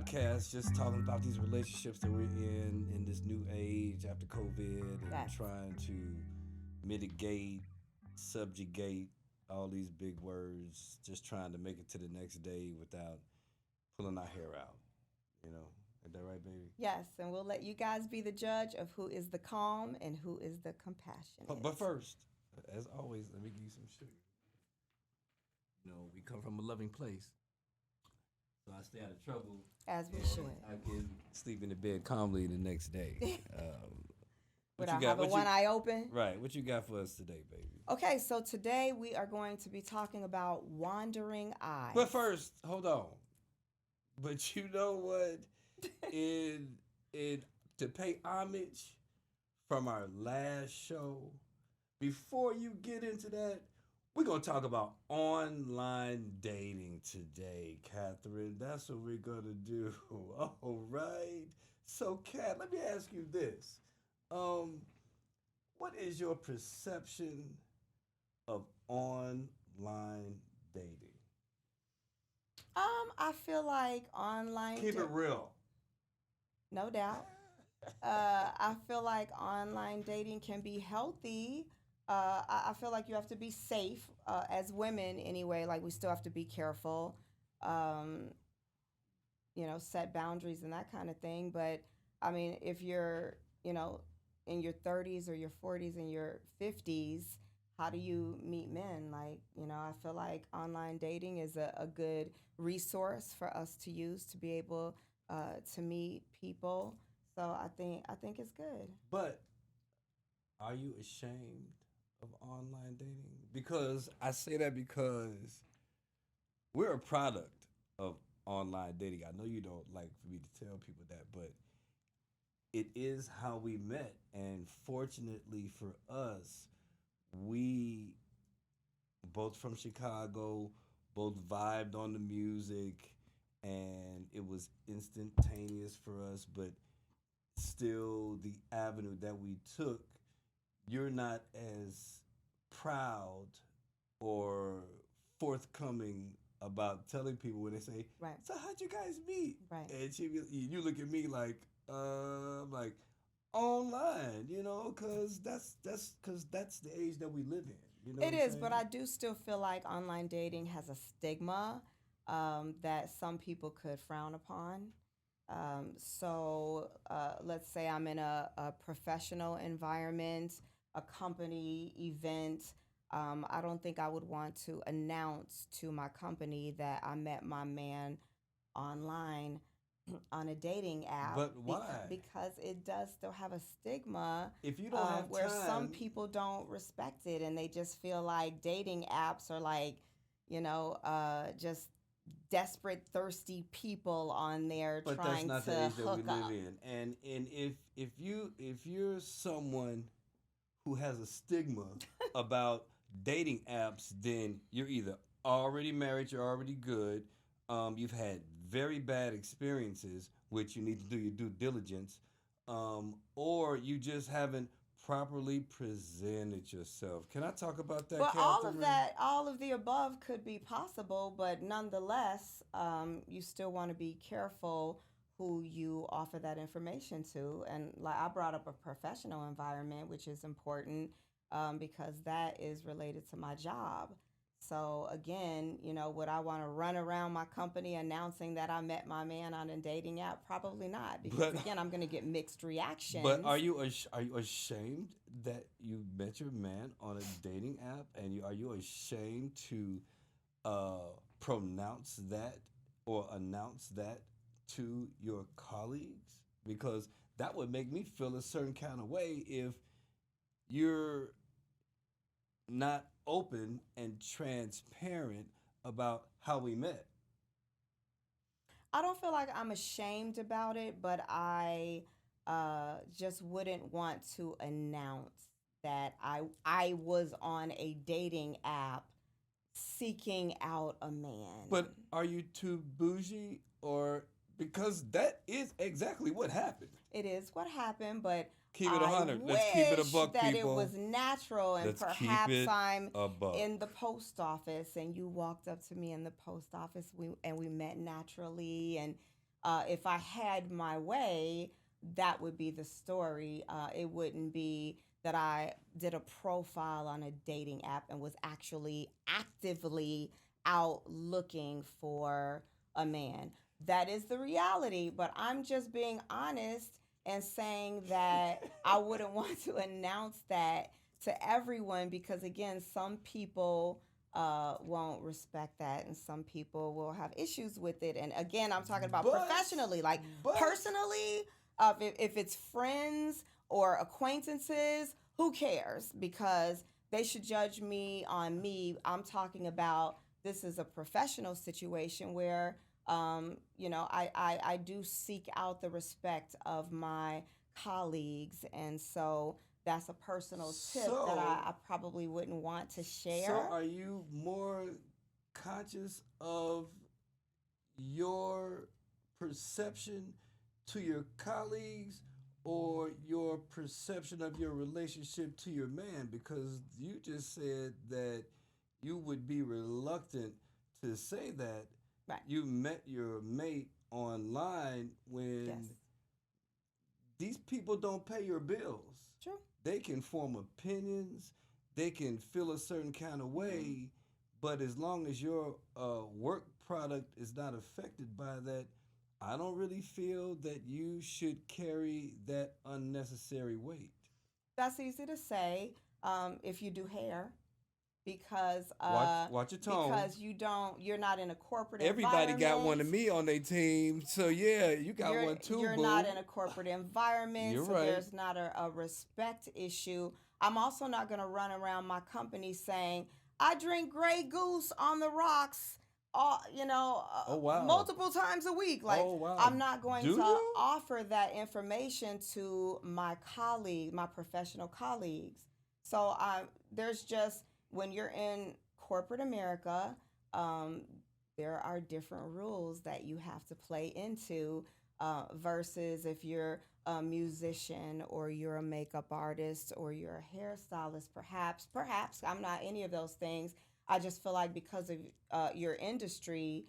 podcast just talking about these relationships that we're in this new age after COVID and Yes. trying to mitigate, subjugate all these big words, just trying to make it to the next day without pulling our hair out. You know, is that right, baby? Yes, and we'll let you guys be the judge of who is the calm and who is the But compassionate. first, as always, let me give you some sugar. You know, we come from a loving place, so I stay out of trouble As we and should. I can sleep in the bed calmly the next day. What you Without got? having one eye open. Right? What you got for us today, baby? Okay, so today we are going to be talking about wandering But eyes. first, hold on. But you know what? In in to pay homage from our last show, before you get into that, we're gonna talk about online dating today, Catherine. That's what we're gonna do. All right. So, Kat, let me ask you this. Um, what is your perception of online dating? I feel like online, Keep it real. no doubt. I feel like online dating can be healthy. I feel like you have to be safe as women anyway. Like we still have to be careful. Um, set boundaries and that kind of thing. But I mean, if you're, in your 30s or your 40s and your 50s, how do you meet men? Like, I feel like online dating is a good resource for us to use to be able to meet people. So I think it's good. But are you ashamed of online dating? Because I say that because we're a product of online dating. I know you don't like for me to tell people that, but it is how we met. And fortunately for us, we both from Chicago, both vibed on the music, and it was instantaneous for us. But still, the avenue that we took, you're not as proud or forthcoming about telling people when they say, Right, "So how'd you guys meet?" right. And you look at me like, like online, because that's the age that we live in. You know It what I'm is, but saying? I do still feel like online dating has a stigma that some people could frown upon. So let's say I'm in a professional environment, a company event. I don't think I would want to announce to my company that I met my man online on a dating app But why? because it does still have a stigma If you don't have where some time, people don't respect it and they just feel like dating apps are like, just desperate, thirsty people on there but that's trying not the to age that we hook live up. in. And if you're someone who has a stigma about dating apps, then you're either already married, you're already good, you've had very bad experiences, which you need to do your due diligence, or you just haven't properly presented yourself. Can I talk about that, Well, all of Catherine? that, all of the above could be possible, but nonetheless, you still want to be careful who you offer that information to. And like I brought up a professional environment, which is important because that is related to my job. So again, would I want to run around my company announcing that I met my man on a dating app? Probably not, because But again, I'm going to get mixed But reactions. are you ashamed that you met your man on a dating app, and are you ashamed to uh, pronounce that or announce that to your colleagues? Because that would make me feel a certain kind of way if you're not open and transparent about how we met. I don't feel like I'm ashamed about it, but I just wouldn't want to announce that I was on a dating app seeking out a man. But are you too bougie, or because that is exactly what happened? It is what happened, but Keep it a I hundred. Let's keep it a wish buck, that it people. was natural and Let's keep perhaps it I'm a buck. in the post office and you walked up to me in the post office and we met naturally and If I had my way, that would be the story. It wouldn't be that I did a profile on a dating app and was actually actively out looking for a man. That is the reality, but I'm just being honest and saying that I wouldn't want to announce that to everyone because, again, some people won't respect that and some people will have issues with it. And again, I'm talking about But, professionally, like but, personally, if it's friends or acquaintances, who cares? Because they should judge me on me. I'm talking about this is a professional situation where, I do seek out the respect of my colleagues. And so that's a personal tip that so, I probably wouldn't want to so share. are you more conscious of your perception to your colleagues or your perception of your relationship to your man? Because you just said that you would be reluctant to say that Right. you met your mate online Yes. when these people don't pay your bills. True. They can form opinions, they can feel a certain kind of Mm-hmm. way, but as long as your work product is not affected by that, I don't really feel that you should carry that unnecessary weight. That's easy to say if you do hair because Watch your tone. you're not in a corporate Everybody got one environment. of me on their team, so yeah, you got you're one too, you're not boo. in a corporate environment, You're so right. there's not a respect issue. I'm also not going to run around my company saying I drink Grey Goose on the rocks Oh wow. multiple times a week. Like, Oh wow. I'm not going Do to you? offer that information to my colleagues, my professional colleagues. So there's just, when you're in corporate America, um, there are different rules that you have to play into versus if you're a musician or you're a makeup artist or you're a hairstylist. Perhaps I'm not any of those things. I just feel like because of your industry,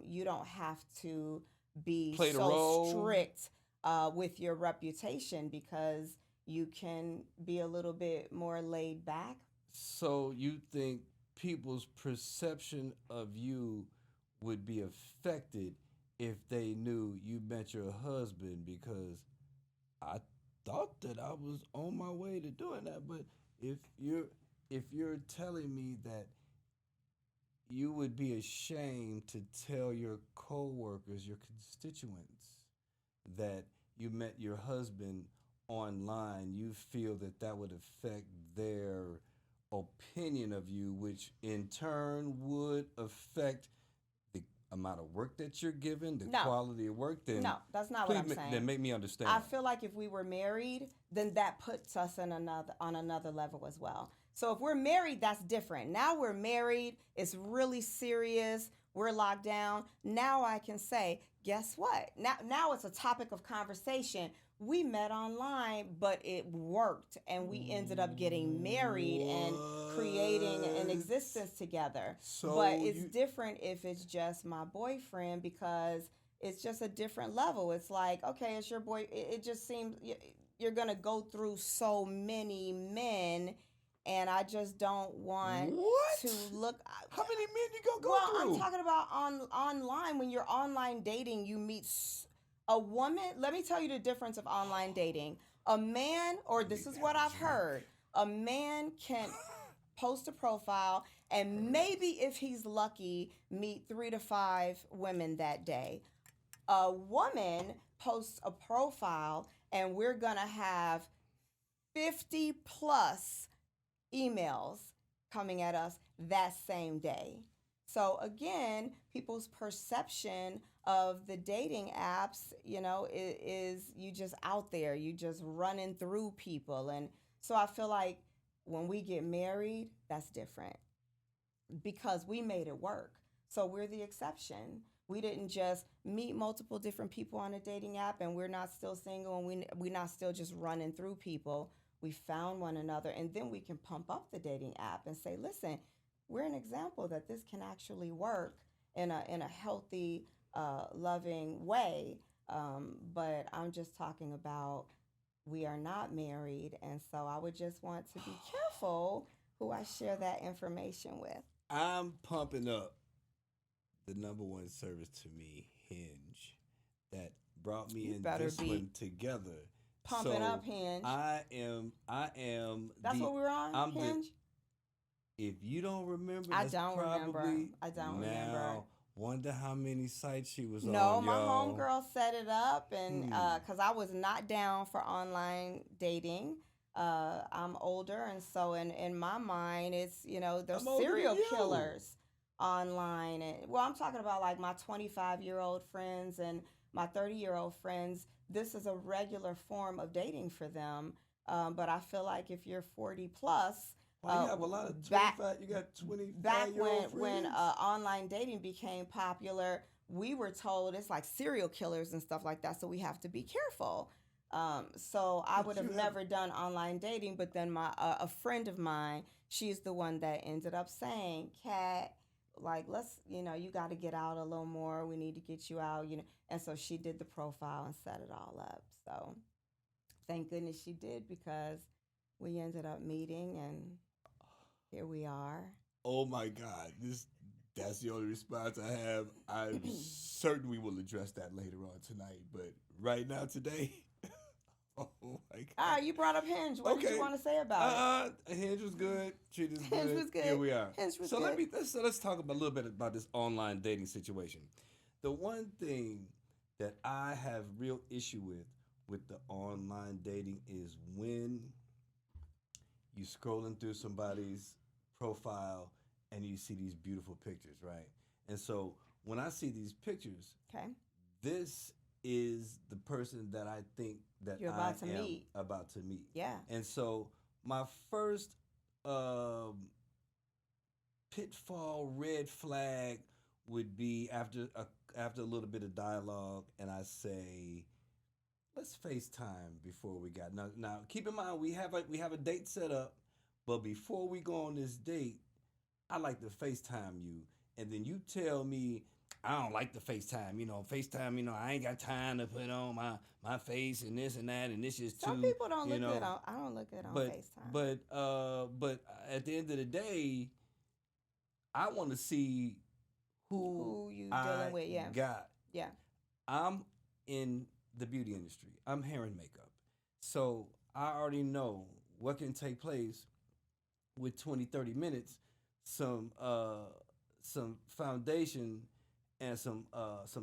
you don't have to be Play the so role. strict with your reputation because you can be a little bit more laid back. So you think people's perception of you would be affected if they knew you met your husband? Because I thought that I was on my way to doing that, but if you're if you're telling me that you would be ashamed to tell your coworkers, your constituents, that you met your husband online, you feel that that would affect their opinion of you, which in turn would affect the amount of work that you're given, the No, quality of work, then no, that's not what please I'm saying. then make me understand. I feel like if we were married, then that puts us in another on another level as well. So if we're married, that's different. Now we're married, it's really serious. We're locked down. Now I can say, guess what? Now it's a topic of conversation. We met online, but it worked and we ended up getting married and creating an What? existence together. But So it's you different if it's just my boyfriend because it's just a different level. It's like, okay, it's your boy. It just seems you're gonna go through so many men, and I just don't want to what? look. How many men you gonna go Well, I'm through? talking about online. When you're online dating, you meet a woman. Let me tell you the difference of online dating. A man, or I this need is to what have a I've drink. heard, a man can post a profile and maybe if he's lucky meet 3 to 5 women that day. A woman posts a profile and we're going to have 50 plus emails coming at us that same day. So again, people's perception of the dating apps, is you just out there, you just running through people. And so I feel like when we get married, that's different because we made it work. So we're the exception. We didn't just meet multiple different people on a dating app and we're not still single and we're not still just running through people. We found one another and then we can pump up the dating app and say, listen, we're an example that this can actually work in a healthy loving way. But I'm just talking about we are not married, and so I would just want to be careful who I share that information with. I'm pumping up the number one service to me, Hinge, that brought me You and better this be one together. pumping So up Hinge. I am That's the what we were on, I'm the Hinge? if you don't remember, I that's don't remember. probably I don't remember. now. Wonder how many sites she was No, on, my y'all. homegirl set it up, and Hmm. because I was not down for online dating. I'm older, and so in my mind, it's there's I'm older than serial you. killers online, and well, I'm talking about like my 25-year-old friends and my 30-year-old friends. This is a regular form of dating for them. But I feel like if you're 40 plus, Why you uh, have a lot of back 25? You got back 25 year when old when friends? online dating became popular, we were told it's like serial killers and stuff like that, so we have to be careful. So I would But you have have never done online dating, but then my a friend of mine, she's the one that ended up saying, "Kat, like let's you got to get out a little more. We need to get you out." And so she did the profile and set it all up. So thank goodness she did because we ended up meeting and here we are. oh my God, this that's the only response I have. I'm certain we will address that later on tonight, but right now today, oh my All God. right, you brought up Hinge. What did you Okay. want to say about it? Hinge was good. Treat us Hinge good. was Here good. we are. Hinge was So good. let's talk about a little bit about this online dating situation. The one thing that I have real issue with the online dating is when you scrolling through somebody's profile and you see these beautiful pictures, right? And so when I see these pictures, Okay. this is the person that I think that You're I about to am meet. about to meet. Yeah. And so my first um, pitfall red flag would be after a little bit of dialogue, and I say, let's FaceTime before we got now. Keep in mind we have a date set up, but before we go on this date, I like to FaceTime you, and then you tell me I don't like the FaceTime. FaceTime. I ain't got time to put on my face and this and that, and this is Some too. people don't You look good know, on. I don't look good on but FaceTime. but at the end of the day, I want to see who Who you dealing I with? Yeah. got. Yeah. I'm in the beauty industry. I'm hair and makeup, so I already know what can take place with 20, 30 minutes, some foundation and some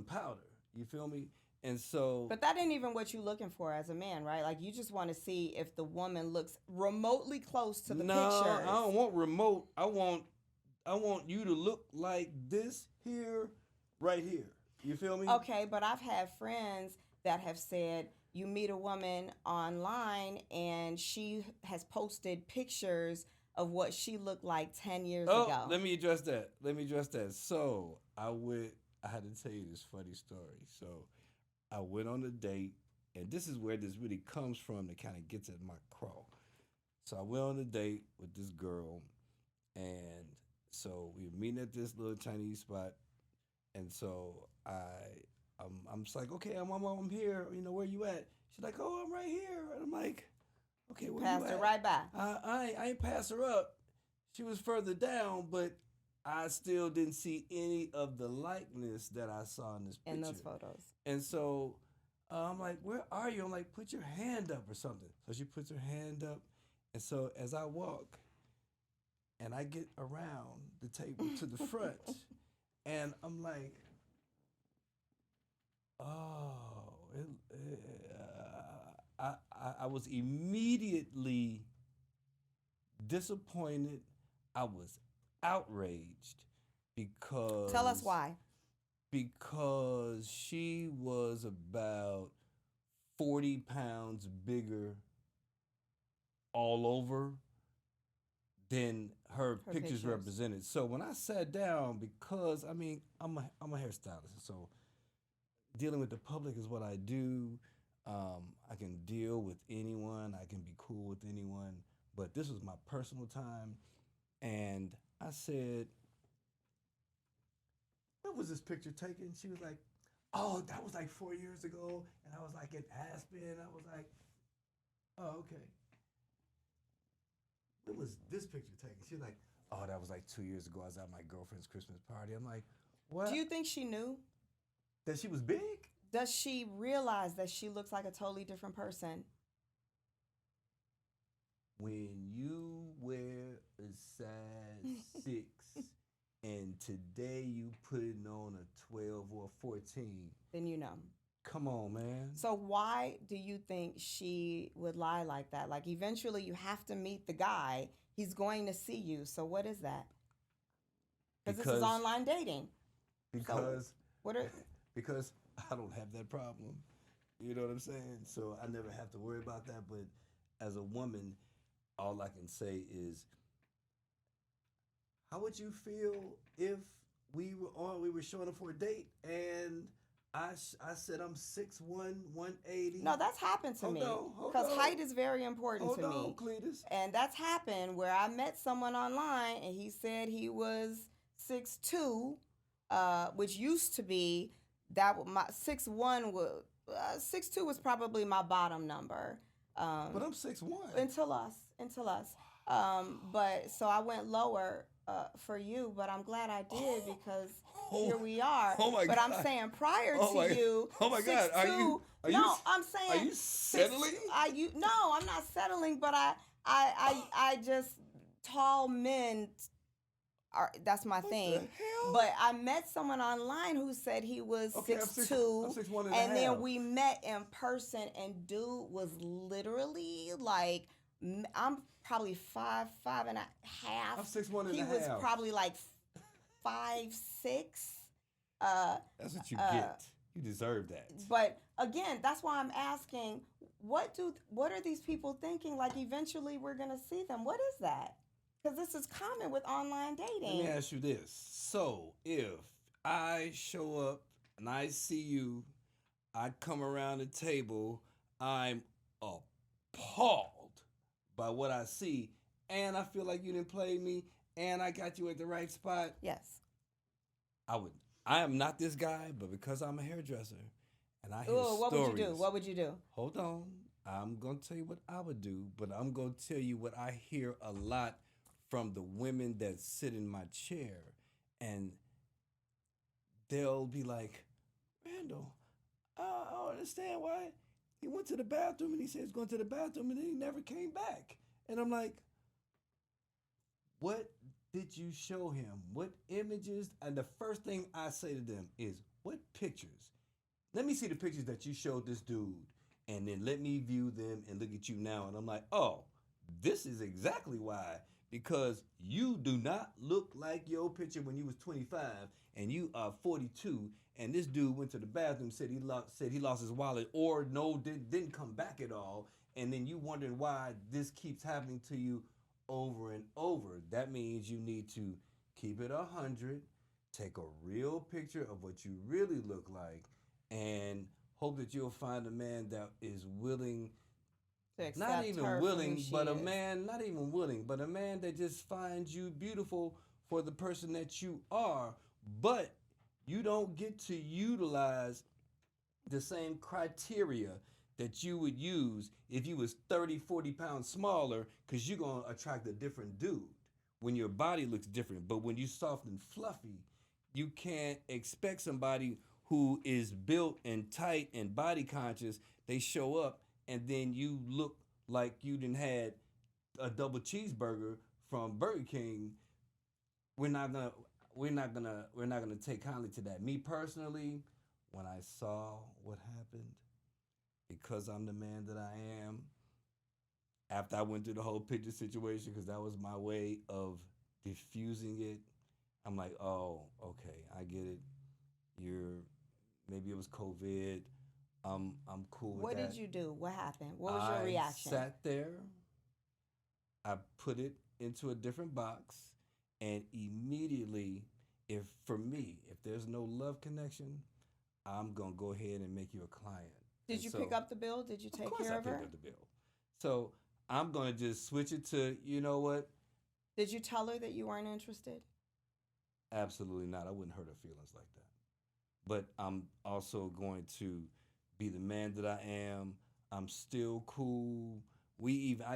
powder. You feel me? And so But that ain't even what you're looking for as a man, right? Like you just want to see if the woman looks remotely close to the no, I pictures. don't want remote. I want you to look like this here, right here. You feel me? Okay, but I've had friends that have said you meet a woman online and she has posted pictures of what she looked like 10 years Oh, ago. let me address that. So I went. I had to tell you this funny story. So I went on a date, and this is where this really comes from. That kind of gets at my crawl. So I went on a date with this girl, and so we were meeting at this little Chinese spot, and so I'm just like, okay, I'm here. Where you at? She's like, oh, I'm right here, and I'm like, okay, You where you passed her at? right by I ain't pass her up. She was further down, but I still didn't see any of the likeness that I saw in this in those picture. photos. And so I'm like, where are you? I'm like, put your hand up or something. So she puts her hand up. And so as I walk and I get around the table to the front, and I'm like, oh, I was immediately disappointed. I was outraged Tell us because why. she was about 40 pounds bigger all over than her Her pictures pictures. represented. So when I sat down, because I mean I'm a hairstylist, so dealing with the public is what I do. I can deal with anyone. I can be cool with anyone. But this was my personal time, and I said, "When was this picture taken?" She was like, oh, that was like 4 years ago, and I was like in Aspen. I was like, oh, okay. When was this picture taken? She's like, oh, that was like 2 years ago. I was at my girlfriend's Christmas party. I'm like, Do what? you think she knew? That she was big? Does she realize that she looks like a totally different person? When you wear a size 6 and today you putting on a 12 or a 14, Then you know. come on, man. So why do you think she would lie like that? Like eventually you have to meet the guy. He's going to see you. So what is that? Because this is online dating. Because What are because I don't have that problem. You know what I'm saying? So I never have to worry about that. But as a woman, all I can say is, how would you feel if we were showing up for a date and I said I'm 6'1", 180. No, that's happened to me. Hold Because on. height is very important to Hold me. on, Cletus. And that's happened where I met someone online and he said he was 6'2", which used to be my 6'1" was 6'2" was probably my bottom number. But I'm 6'1". Until us. But so I went lower for you, but I'm glad I did because here we are. Oh my but God. I'm saying prior Oh my- to you, oh my God, are you- I'm saying Are you settling? No, I'm not settling, but I just tall men that's my thing. The hell? But I met someone online who said he was Okay, 6'2", I'm 6'1" and a and then half. we met in person, and dude was literally like, I'm probably 5'5" and a half. I'm 6'1" and he a was half. probably like 5'6". That's what you get. You deserve that. But again, that's why I'm asking, what are these people thinking? Like eventually we're gonna see them. What is that? Because this is common with online dating. Let me ask you this. So, if I show up and I see you, I come around the table, I'm appalled by what I see, and I feel like you didn't play me, and I got you at the right spot, Yes. I am not this guy, but because I'm a hairdresser and I hear Ooh, what stories. would you do? What would you do? Hold on. I'm going to tell you what I would do, but I'm going to tell you what I hear a lot from the women that sit in my chair, and they'll be like, Randall, I don't understand why he went to the bathroom and he said he's going to the bathroom and then he never came back. And I'm like, what did you show him? What images? And the first thing I say to them is, what pictures? Let me see the pictures that you showed this dude, and then let me view them and look at you now. And I'm like, oh, this is exactly why. Because you do not look like your picture when you was 25 and you are 42, and this dude went to the bathroom, said he lost his wallet, or didn't come back at all, and then you wondering why this keeps happening to you over and over. That means you need to keep it 100, take a real picture of what you really look like, and hope that you'll find a man that is willing, not even willing, but a man, not even willing, but a man that just finds you beautiful for the person that you are, but you don't get to utilize the same criteria that you would use if you was 30, 40 pounds smaller, because you're going to attract a different dude when your body looks different. But when you're soft and fluffy, you can't expect somebody who is built and tight and body conscious. They show up and then you look like you done had a double cheeseburger from Burger King. We're not gonna take kindly to that. Me personally, when I saw what happened, because I'm the man that I am, after I went through the whole picture situation, because that was my way of diffusing it, I'm like, oh, okay, I get it. Maybe it was COVID. I'm cool with What that. did you do? What happened? What was your reaction? I sat there. I put it into a different box, and immediately, if there's no love connection, I'm gonna go ahead and make you a client. Did you pick up the bill? Did you take care of her? Of course I picked up the bill. So I'm gonna just switch it to, you know what? Did you tell her that you weren't interested? Absolutely not. I wouldn't hurt her feelings like that. but I'm also going to be the man that I am. I'm still cool. I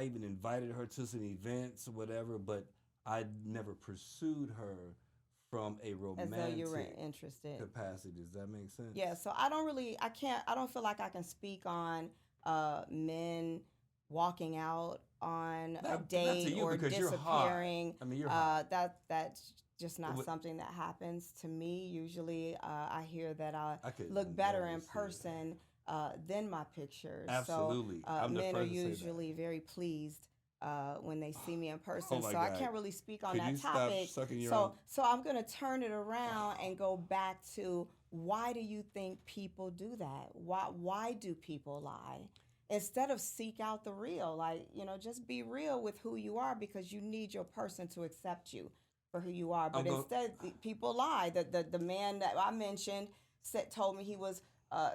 even invited her to some events or whatever, but I never pursued her from a As though you were romantic interested. capacity. Does that make sense? Yeah, so I don't feel like I can speak on men walking out on a Not to date you or because you're hot. disappearing. I mean, you're hot. That's just It not would- something that happens to me. Usually, I hear that I I could look better never in see it. person than my pictures. So Absolutely. I'm the men are first to say that. usually very pleased when they see me in person. Oh my So I God. can't really speak on Could you that stop topic. sucking your own? So I'm gonna turn it around and go back to why do you think people do that? Why do people lie? Instead of seek out the real, like, just be real with who you are because you need your person to accept you for who you are. I'm But going. instead, people lie. The man that I mentioned told me he was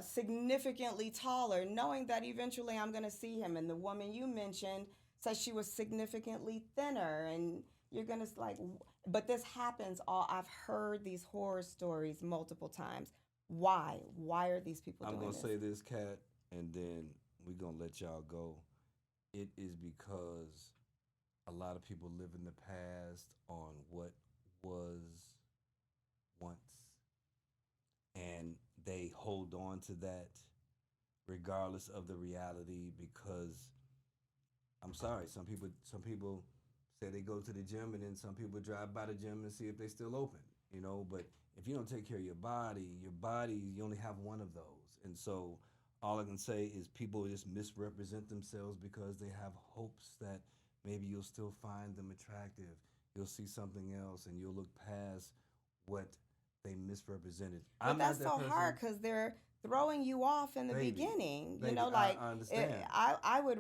significantly taller, knowing that eventually I'm going to see him. And the woman you mentioned said she was significantly thinner. And you're going to like, but this happens all. I've heard these horror stories multiple times. Why? Why are these people I'm doing gonna this? say this, Cat, and then we're gonna let y'all go. It is because a lot of people live in the past on what was once, and they hold on to that regardless of the reality. Because I'm sorry, some people say they go to the gym, and then some people drive by the gym and see if they still open. But if you don't take care of your body, you only have one of those. And so all I can say is people just misrepresent themselves because they have hopes that maybe you'll still find them attractive. You'll see something else and you'll look past what they misrepresented. But I'm not that's that so person. hard because they're throwing you off in the Baby, beginning. baby, Like I understand. I would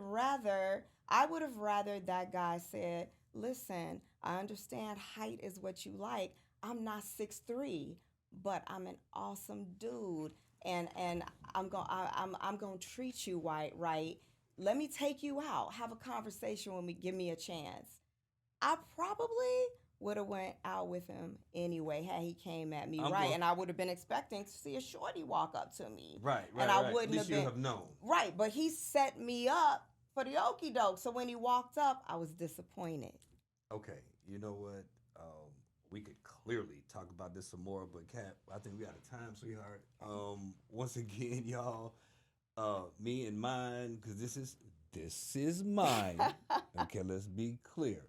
have rather that guy said, "Listen, I understand height is what you like. I'm not 6'3", but I'm an awesome dude, and I'm gonna treat you right. Let me take you out. Have a conversation with me. Give me a chance." I probably would have went out with him anyway had he came at me I'm right, going and I would have been expecting to see a shorty walk up to me, right, and right, I right. At wouldn't least have you been have known. right. But he set me up for the okie doke. So when he walked up, I was disappointed. Okay, you know what? We could clearly talk about this some more, but Kat, I think we out of time, sweetheart. Once again, y'all, me and mine, because this is mine. Okay, let's be clear.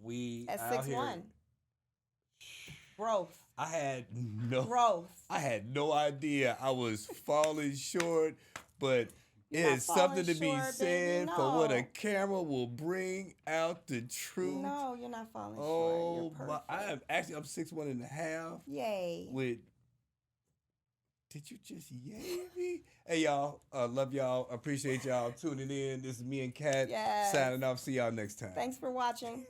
We At out six here. one, growth, I had no, growth. I had no idea I was falling short, but it You're not is something to falling be short, baby. said for what a No, camera will bring out the truth. no, you're not falling short. You're Oh my! perfect. I'm 6'1.5". Yay. With did you just yay me? Hey y'all, love y'all. Appreciate y'all tuning in. This is me and Kat Yes. signing off. See y'all next time. Thanks for watching.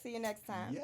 See you next time. Yay!